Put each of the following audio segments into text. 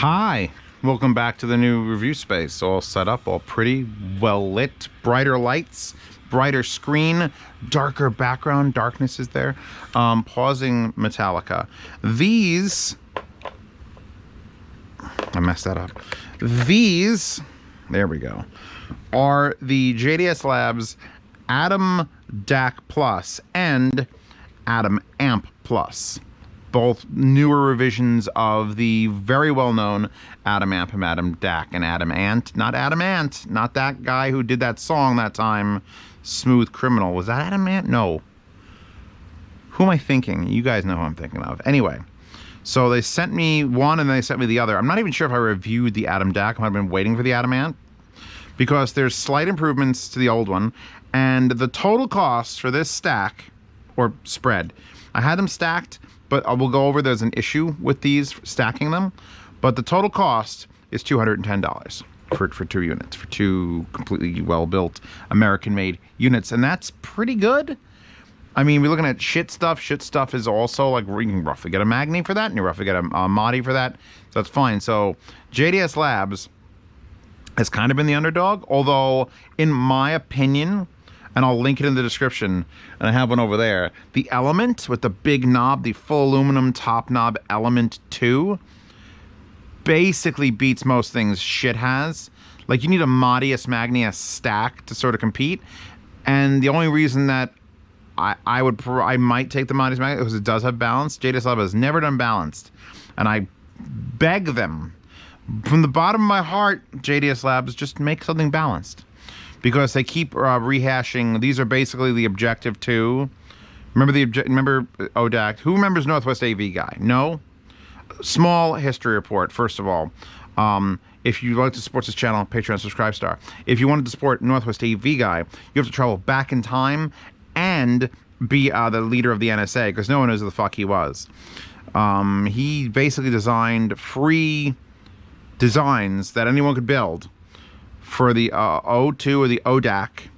Hi, welcome back to the new review space. All set up, all pretty, well lit, brighter lights, brighter screen, darker background, darkness is there. Pausing Metallica. These, I messed that up. These, there we go, are the JDSlabs Atom DAC Plus and Atom Amp Plus. Both newer revisions of the very well-known Atom Amp and Atom DAC and Atom Ant. Not Atom Ant, not that guy who did that song that time, Smooth Criminal. Was that Atom Ant? No. Who am I thinking? You guys know who I'm thinking of. Anyway, so they sent me one and then they sent me the other. I'm not even sure if I reviewed the Atom DAC. I might have been waiting for the Atom Ant because there's slight improvements to the old one. And the total cost for this stack, or spread, I had them stacked, but we'll go over, there's an issue with these, stacking them. But the total cost is $210 for two units, for two completely well-built, American-made units. And that's pretty good. I mean, we're looking at shit stuff. Shit stuff is also, like, you can roughly get a Magni for that, and you roughly get a Madi for that. So that's fine. So JDSlabs has kind of been the underdog, although, in my opinion, and I'll link it in the description, and I have one over there. The Element with the big knob, the full aluminum top knob Element 2, basically beats most things shit has. Like, you need a Modius Magnius stack to sort of compete, and the only reason that I might take the Modius Magnius because it does have balance. JDSlabs has never done balanced, and I beg them from the bottom of my heart, JDSlabs, just make something balanced. Because they keep rehashing. These are basically the Objective 2. Remember ODAC? Who remembers Northwest AV Guy? No? Small history report, first of all. If you'd like to support this channel, Patreon subscribe star. If you wanted to support Northwest AV Guy, you have to travel back in time and be the leader of the NSA, because no one knows who the fuck he was. He basically designed free designs that anyone could build for the O2 or the ODAC,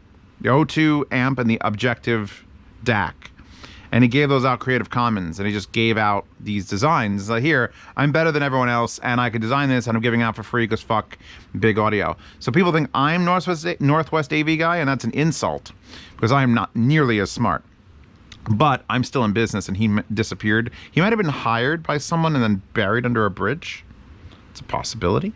the O2 amp and the Objective DAC. And he gave those out Creative Commons, and he just gave out these designs. Like, here, I'm better than everyone else, and I could design this, and I'm giving out for free because fuck big audio. So people think I'm Northwest AV Guy, and that's an insult, because I am not nearly as smart. But I'm still in business, and he disappeared. He might have been hired by someone and then buried under a bridge. It's a possibility.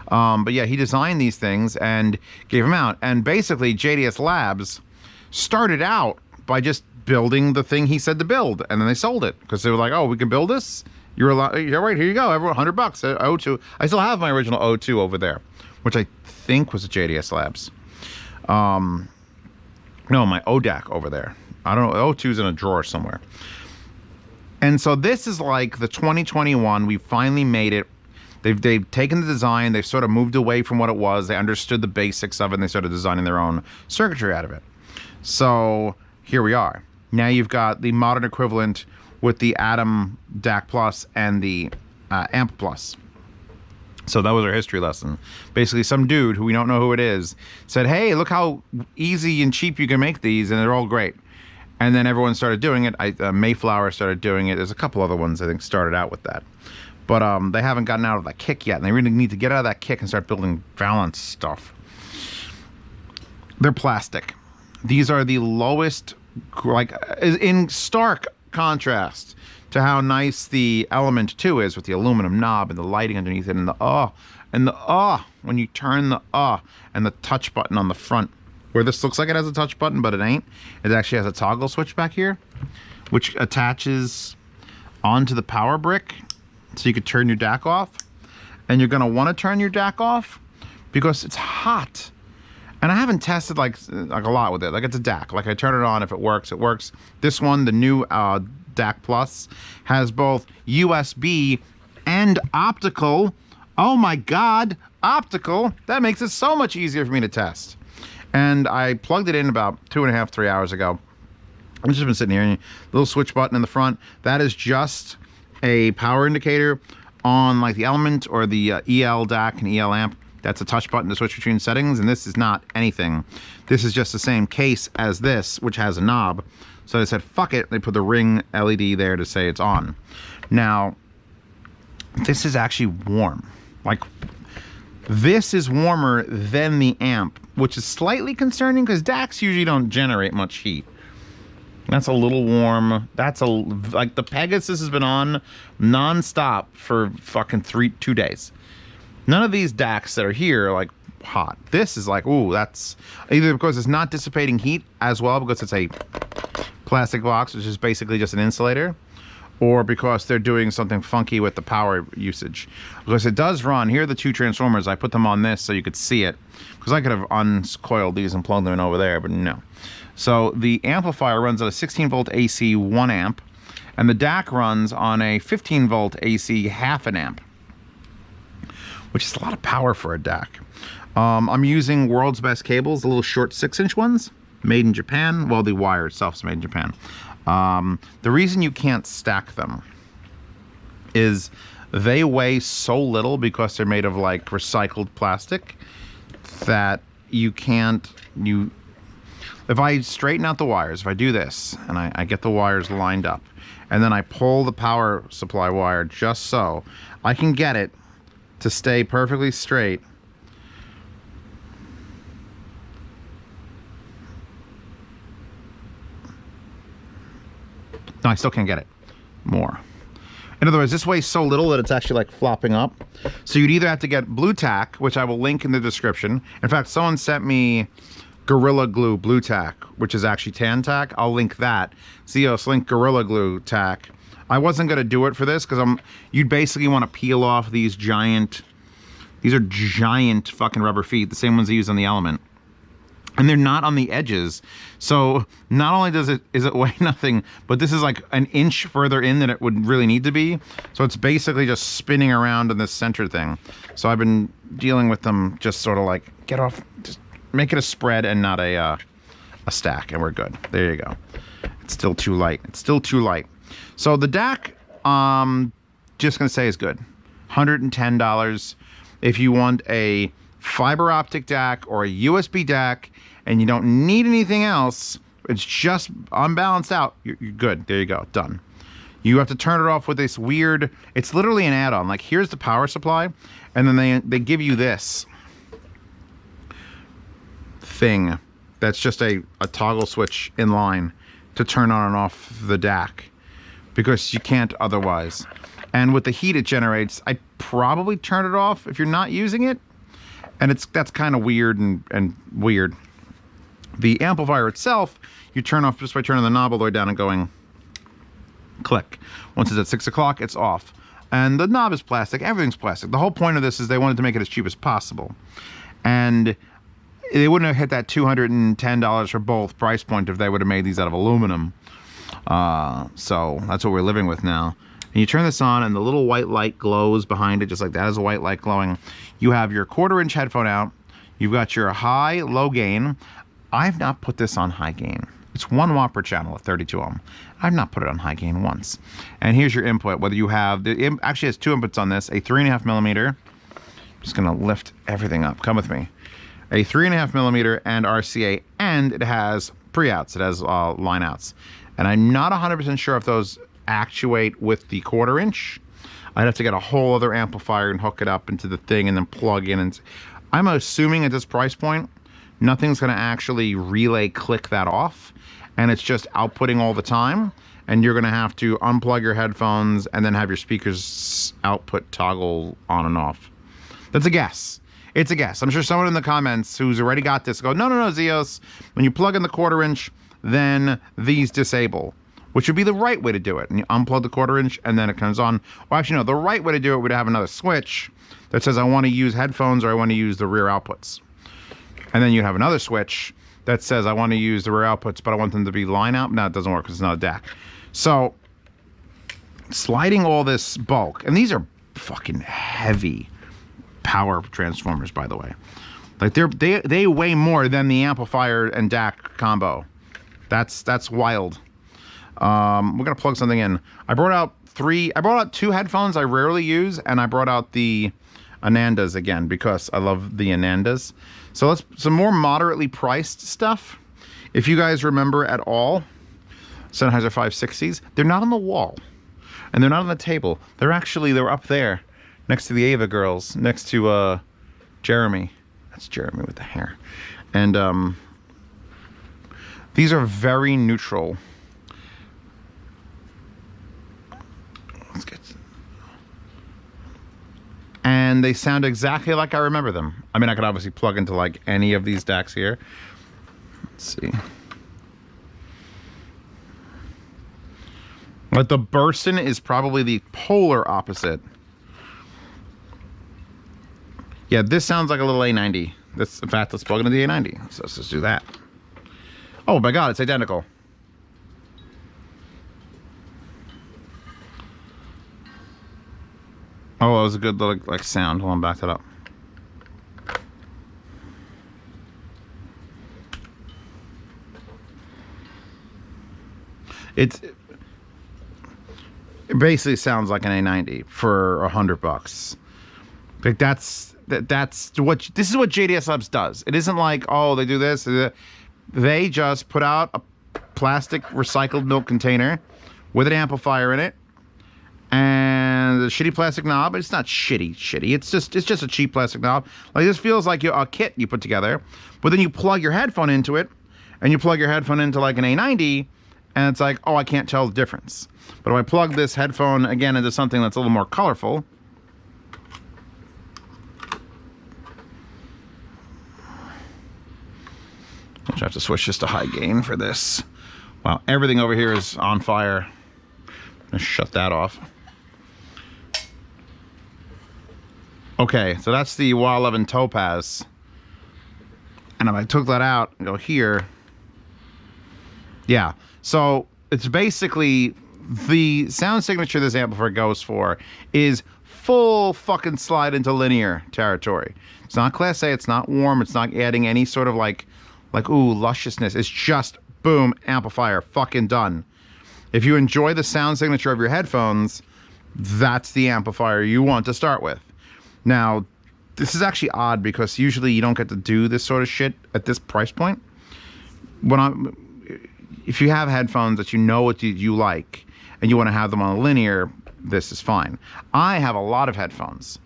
But yeah, he designed these things and gave them out. And basically, JDSlabs started out by just building the thing he said to build, and then they sold it because they were like, "Oh, we can build this. You're allowed. Yeah, right, here you go. Everyone, $100. O2. I still have my original O2 over there, which I think was a JDSlabs. No, my ODAC over there. I don't know. O2's in a drawer somewhere. And so this is like the 2021. We finally made it. They've taken the design, they've sort of moved away from what it was, they understood the basics of it, and they started designing their own circuitry out of it. So here we are. Now you've got the modern equivalent with the Atom DAC Plus and the Amp Plus. So that was our history lesson. Basically, some dude, who we don't know who it is, said, hey, look how easy and cheap you can make these, and they're all great. And then everyone started doing it. Mayflower started doing it. There's a couple other ones, I think, started out with that. But they haven't gotten out of that kick yet, and they really need to get out of that kick and start building balanced stuff. They're plastic. These are the lowest, like, in stark contrast to how nice the Element 2 is with the aluminum knob and the lighting underneath it, and the when you turn the and the touch button on the front, where this looks like it has a touch button, but it ain't. It actually has a toggle switch back here, which attaches onto the power brick. So you could turn your DAC off, and you're going to want to turn your DAC off because it's hot. And I haven't tested like a lot with it. Like, it's a DAC. Like, I turn it on, if it works, it works. This one, the new DAC Plus, has both USB and optical. Oh my God, optical. That makes it so much easier for me to test. And I plugged it in about 2.5, 3 hours ago. I've just been sitting here, and little switch button in the front. That is just a power indicator on, like, the Element or the EL DAC and EL amp. That's a touch button to switch between settings, and this is not anything. This is just the same case as this, which has a knob. So they said, fuck it. They put the ring LED there to say it's on. Now, this is actually warm. Like, this is warmer than the amp, which is slightly concerning because DACs usually don't generate much heat. That's a little warm. That's like the Pegasus has been on non-stop for fucking 2 days. None of these DACs that are here are like hot. This is like, ooh, that's either because it's not dissipating heat as well because it's a plastic box, which is basically just an insulator, or because they're doing something funky with the power usage. Because it does run. Here are the 2 transformers. I put them on this so you could see it, because I could have uncoiled these and plugged them in over there, but no. So the amplifier runs at a 16 volt AC 1 amp, and the DAC runs on a 15 volt AC half an amp, which is a lot of power for a DAC. I'm using World's Best cables, the little short 6-inch ones, made in Japan. Well, the wire itself is made in Japan. The reason you can't stack them is they weigh so little because they're made of like recycled plastic that you can't, if I straighten out the wires, if I do this and I get the wires lined up and then I pull the power supply wire just so I can get it to stay perfectly straight. No, I still can't get it more. In other words, this weighs so little that it's actually like flopping up. So you'd either have to get blue tack, which I will link in the description. In fact, someone sent me Gorilla Glue blue tack, which is actually tan tack. I'll link that. Zeos, link Gorilla Glue tack. I wasn't gonna do it for this because you'd basically want to peel off these giant, these are giant fucking rubber feet, the same ones they use on the Element. And they're not on the edges. So not only is it weigh nothing, but this is like an inch further in than it would really need to be. So it's basically just spinning around in this center thing. So I've been dealing with them just sort of like, get off, just make it a spread and not a stack, and we're good. There you go. It's still too light. It's still too light. So the DAC, just gonna say is good. $110. If you want a fiber optic DAC or a USB DAC and you don't need anything else, it's just unbalanced out, you're good. There you go, done. You have to turn it off with this weird, it's literally an add-on. Like, here's the power supply, and then they give you this thing that's just a toggle switch in line to turn on and off the DAC, because you can't otherwise. And with the heat it generates, I'd probably turn it off if you're not using it. And that's kind of weird and weird. The amplifier itself, you turn off just by turning the knob all the way down and going click. Once it's at 6 o'clock, it's off. And the knob is plastic, everything's plastic. The whole point of this is they wanted to make it as cheap as possible. And they wouldn't have hit that $210 for both price point if they would have made these out of aluminum. So that's what we're living with now. And you turn this on and the little white light glows behind it, just like that is a white light glowing. You have your 1/4-inch headphone out. You've got your high, low gain. I've not put this on high gain. It's 1 watt per channel at 32 ohm. I've not put it on high gain once. And here's your input, whether you have, it actually has 2 inputs on this, a 3.5 millimeter. Just gonna lift everything up, come with me. A 3.5 millimeter and RCA, and it has pre-outs, it has line outs. And I'm not 100% sure if those actuate with the 1/4-inch. I'd have to get a whole other amplifier and hook it up into the thing and then plug in. And I'm assuming at this price point, nothing's gonna actually relay click that off, and it's just outputting all the time, and you're gonna have to unplug your headphones and then have your speakers output toggle on and off. That's a guess. It's a guess. I'm sure someone in the comments who's already got this go, no, Zeos, when you plug in the 1/4-inch, then these disable, which would be the right way to do it. And you unplug the 1/4-inch and then it comes on. Well, actually, no, the right way to do it would have another switch that says I want to use headphones or I want to use the rear outputs. And then you have another switch that says I want to use the rear outputs, but I want them to be line out. No, it doesn't work because it's not a DAC. So sliding all this bulk, and these are fucking heavy power transformers, by the way. Like they weigh more than the amplifier and DAC combo. That's wild. We're gonna plug something in. I brought out 2 headphones I rarely use, and I brought out the Anandas again because I love the Anandas. So let's some more moderately priced stuff. If you guys remember at all, Sennheiser 560s, they're not on the wall, and they're not on the table. They're up there next to the Ava girls, next to Jeremy. That's Jeremy with the hair. And these are very neutral. Let's get... And they sound exactly like I remember them. I mean, I could obviously plug into like any of these DACs here. Let's see. But the Burson is probably the polar opposite. Yeah, this sounds like a little A90. This, in fact, let's plug into the A90. So let's just do that. Oh my God, it's identical. Oh, that was a good little like sound. Hold on, back that up. It basically sounds like an A90 for $100. Like that's what this is what JDSlabs does. It isn't like, oh, they do this. They just put out a plastic recycled milk container with an amplifier in it and a shitty plastic knob. It's not shitty. It's just a cheap plastic knob. Like this feels like a kit you put together, but then you plug your headphone into it, and you plug your headphone into like an A90, and it's like, oh, I can't tell the difference. But if I plug this headphone again into something that's a little more colorful, I have to switch just to high gain for this. Wow, everything over here is on fire. I'm gonna shut that off. Okay, so that's the WA11 Topaz. And if I took that out and go here, yeah. So it's basically the sound signature this amplifier goes for is full fucking slide into linear territory. It's not Class A, it's not warm, it's not adding any sort of like ooh, lusciousness. It's just boom, amplifier, fucking done. If you enjoy the sound signature of your headphones, that's the amplifier you want to start with. Now, this is actually odd because usually you don't get to do this sort of shit at this price point. If you have headphones that you know what you like and you want to have them on a linear, this is fine. I have a lot of headphones,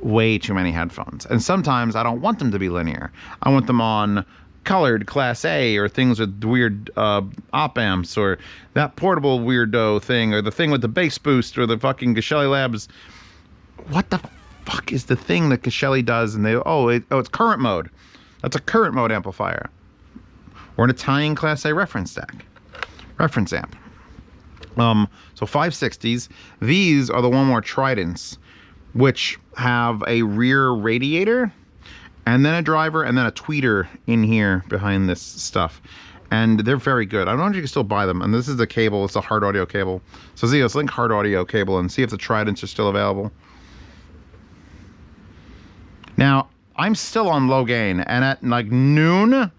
way too many headphones, and sometimes I don't want them to be linear. I want them on colored Class A or things with weird op amps or that portable weirdo thing or the thing with the bass boost or the fucking JDSlabs. What the fuck is the thing that JDSlabs does? And it's current mode. That's a current mode amplifier. Or an Italian Class A reference amp. So 560s. These are the one more Tridents, which have a rear radiator and then a driver and then a tweeter in here behind this stuff. And they're very good. I don't know if you can still buy them. And this is the cable. It's a hard audio cable. So see, let's link hard audio cable and see if the Tridents are still available. Now, I'm still on low gain, and at like noon,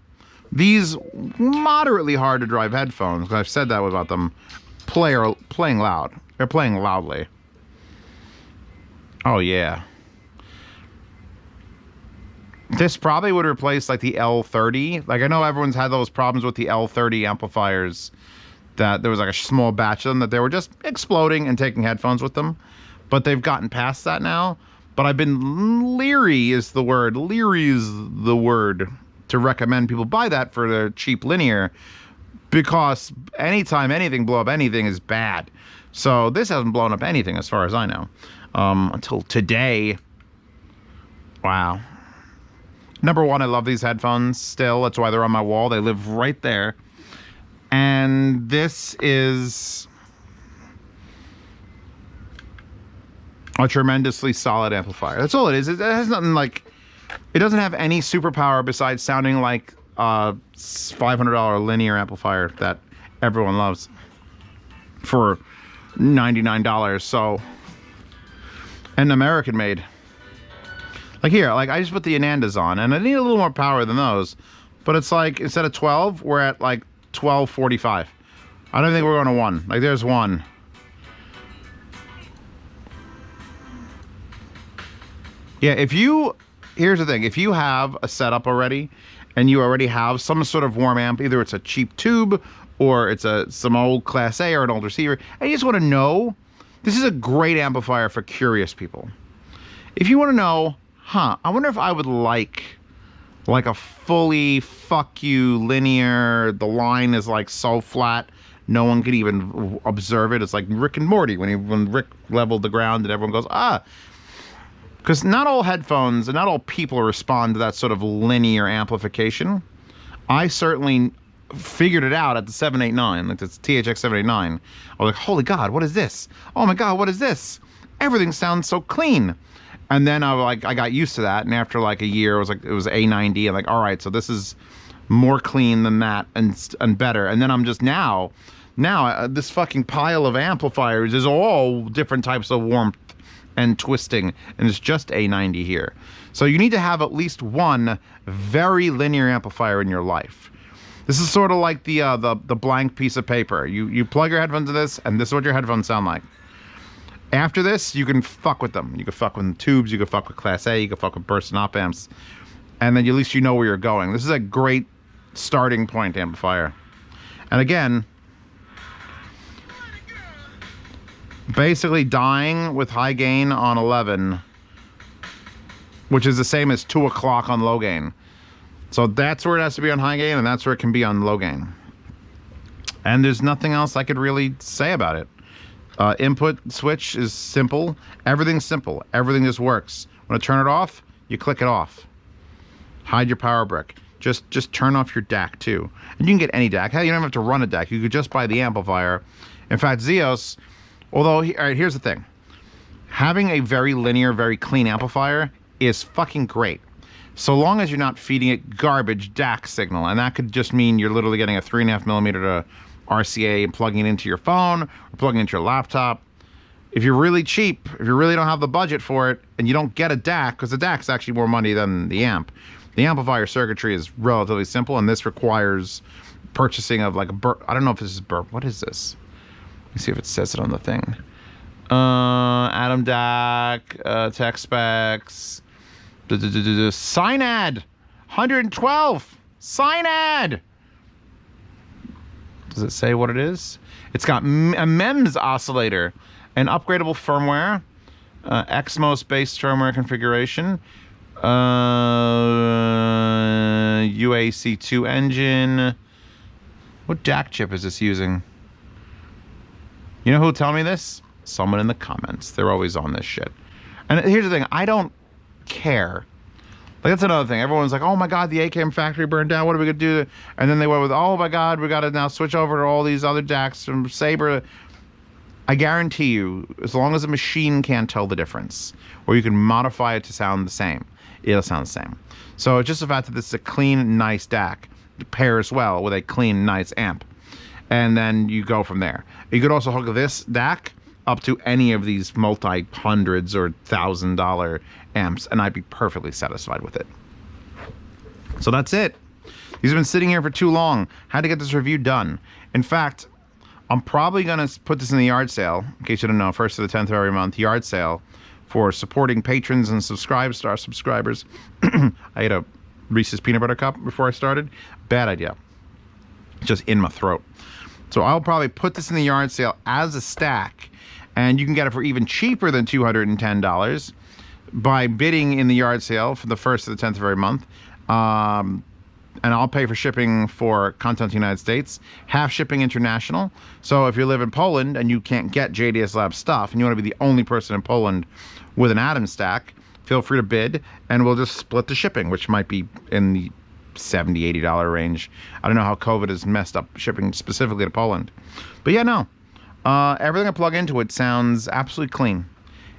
these moderately hard to drive headphones, I've said that about them, playing loud. They're playing loudly. Oh yeah. This probably would replace like the L30. Like I know everyone's had those problems with the L30 amplifiers, that there was like a small batch of them that they were just exploding and taking headphones with them. But they've gotten past that now. But I've been leery is the word to recommend people buy that for their cheap linear, because anytime anything blow up anything is bad. So this hasn't blown up anything as far as I know, until today. Wow. Number one, I love these headphones still. That's why they're on my wall. They live right there. And this is a tremendously solid amplifier. That's all it is. It has nothing like, it doesn't have any superpower besides sounding like a $500 linear amplifier that everyone loves for $99. So, and American made. Like here, like I just put the Anandas on, and I need a little more power than those, but it's like instead of 12, we're at like 1245. I don't think we're going to 1. Like there's 1. Yeah, here's the thing, if you have a setup already and you already have some sort of warm amp, either it's a cheap tube or it's some old Class A or an old receiver, and you just want to know, this is a great amplifier for curious people. If you want to know, I wonder if I would like a fully fuck you linear, the line is like so flat no one could even observe it. It's like Rick and Morty when Rick leveled the ground and everyone goes, because not all headphones and not all people respond to that sort of linear amplification. I certainly figured it out at the 789, like it's THX 789. I was like, holy God, what is this? Oh my God, what is this? Everything sounds so clean. And then I got used to that, and after like a year, it was A90. I'm like, all right, so this is more clean than that and better. And then I'm just now this fucking pile of amplifiers is all different types of warmth and twisting, and it's just A90 here. So you need to have at least one very linear amplifier in your life. This is sort of like the blank piece of paper. You plug your headphones into this, and this is what your headphones sound like. After this, you can fuck with them. You can fuck with the tubes, you can fuck with Class A, you can fuck with burst and op amps, and then at least you know where you're going. This is a great starting point amplifier. And again, basically dying with high gain on 11, which is the same as 2 o'clock on low gain. So that's where it has to be on high gain, and that's where it can be on low gain. And there's nothing else I could really say about it. Input switch is simple. Everything's simple. Everything just works. Want to turn it off? You click it off. Hide your power brick. Just turn off your DAC too. And you can get any DAC. Hell, you don't have to run a DAC. You could just buy the amplifier. In fact, Zeos, although, all right, here's the thing. Having a very linear, very clean amplifier is fucking great. So long as you're not feeding it garbage DAC signal. And that could just mean you're literally getting a 3.5 millimeter to RCA and plugging it into your phone or plugging it into your laptop. If you're really cheap, if you really don't have the budget for it, and you don't get a DAC, because the DAC is actually more money than the amp. The amplifier circuitry is relatively simple, and this requires purchasing of like I don't know if this is what is this? Let me see if it says it on the thing. Atom DAC, tech specs, Synad, 112, Synad. Does it say what it is? It's got a MEMS oscillator, an upgradable firmware, XMOS-based firmware configuration, UAC2 engine. What DAC chip is this using? You know who'll tell me this? Someone in the comments. They're always on this shit. And here's the thing. I don't care. Like, that's another thing. Everyone's like, oh my God, the AKM factory burned down. What are we going to do? And then they went with, oh my God, we got to now switch over to all these other DACs from Sabre. I guarantee you, as long as the machine can't tell the difference, or you can modify it to sound the same, it'll sound the same. So it's just the fact that this is a clean, nice DAC. It pairs well with a clean, nice amp. And then you go from there. You could also hook this DAC up to any of these multi-hundreds or $1,000 amps, and I'd be perfectly satisfied with it. So that's it. These have been sitting here for too long. Had to get this review done. In fact, I'm probably going to put this in the yard sale, in case you don't know, 1st to the 10th of every month, yard sale for supporting patrons and subscribers. I ate a Reese's peanut butter cup before I started. Bad idea. Just in my throat. So I'll probably put this in the yard sale as a stack, and you can get it for even cheaper than $210 by bidding in the yard sale for the 1st to the 10th of every month. And I'll pay for shipping for continental United States, half shipping international. So if you live in Poland and you can't get JDSlabs stuff, and you want to be the only person in Poland with an Atom stack, feel free to bid, and we'll just split the shipping, which might be in the $70, $80 range. I don't know how COVID has messed up shipping specifically to Poland. But yeah, no. Everything I plug into it sounds absolutely clean.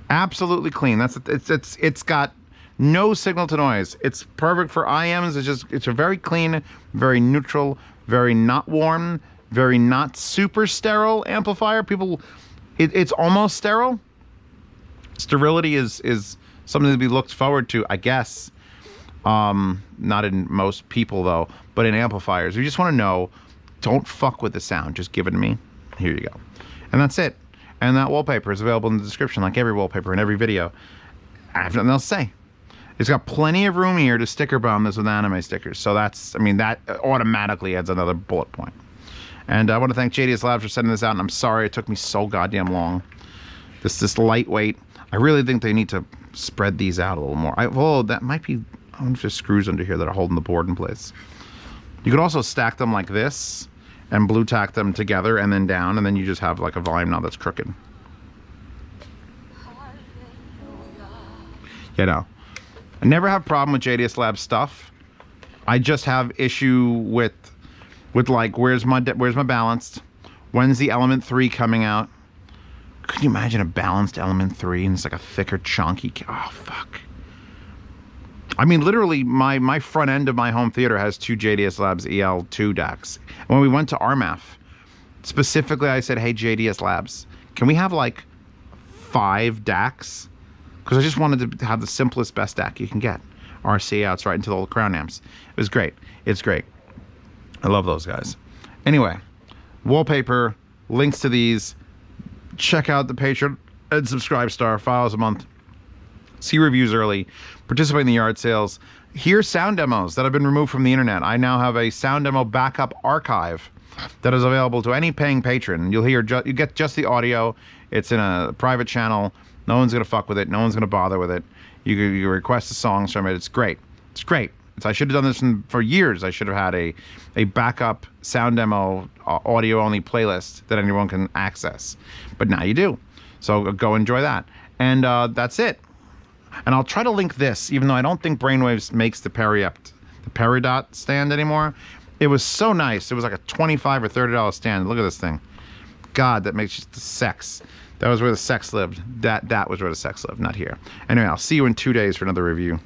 Absolutely clean. It's got no signal to noise. It's perfect for IMs. It's a very clean, very neutral, very not warm, very not super sterile amplifier. It's almost sterile. Sterility is something to be looked forward to, I guess. Not in most people though, but in amplifiers. You just want to know, don't fuck with the sound. Just give it to me. Here you go. And that's it. And that wallpaper is available in the description, like every wallpaper in every video. I have nothing else to say. It's got plenty of room here to sticker bomb this with anime stickers. So that automatically adds another bullet point. And I want to thank JDSlabs for sending this out, and I'm sorry it took me so goddamn long. This lightweight. I really think they need to spread these out a little more. Oh, that might be, I wonder if there's screws under here that are holding the board in place. You could also stack them like this and blue tack them together and then down, and then you just have like a volume knob that's crooked. You know, I never have a problem with JDSlabs stuff. I just have issue with like, where's my balanced? When's the element 3 coming out? Could you imagine a balanced element 3 and it's like a thicker, chunky, oh fuck. I mean, literally, my front end of my home theater has 2 JDSlabs EL2 DACs. When we went to RMAF, specifically I said, hey, JDSlabs, can we have like 5 DACs? Because I just wanted to have the simplest, best DAC you can get. RC outs right into the old crown amps. It was great. It's great. I love those guys. Anyway, wallpaper, links to these. Check out the Patreon and subscribe star, $5 a month. See reviews early, participate in the yard sales, hear sound demos that have been removed from the internet. I now have a sound demo backup archive that is available to any paying patron. You'll hear, you get just the audio. It's in a private channel. No one's gonna fuck with it. No one's gonna bother with it. You request the songs from it. It's great. It's great. I should have done this for years. I should have had a backup sound demo audio only playlist that anyone can access. But now you do. So go enjoy that. And that's it. And I'll try to link this, even though I don't think Brainwaves makes the Peridot stand anymore. It was so nice. It was like a $25 or $30 stand. Look at this thing. God, that makes just the sex. That was where the sex lived. That was where the sex lived, not here. Anyway, I'll see you in 2 days for another review.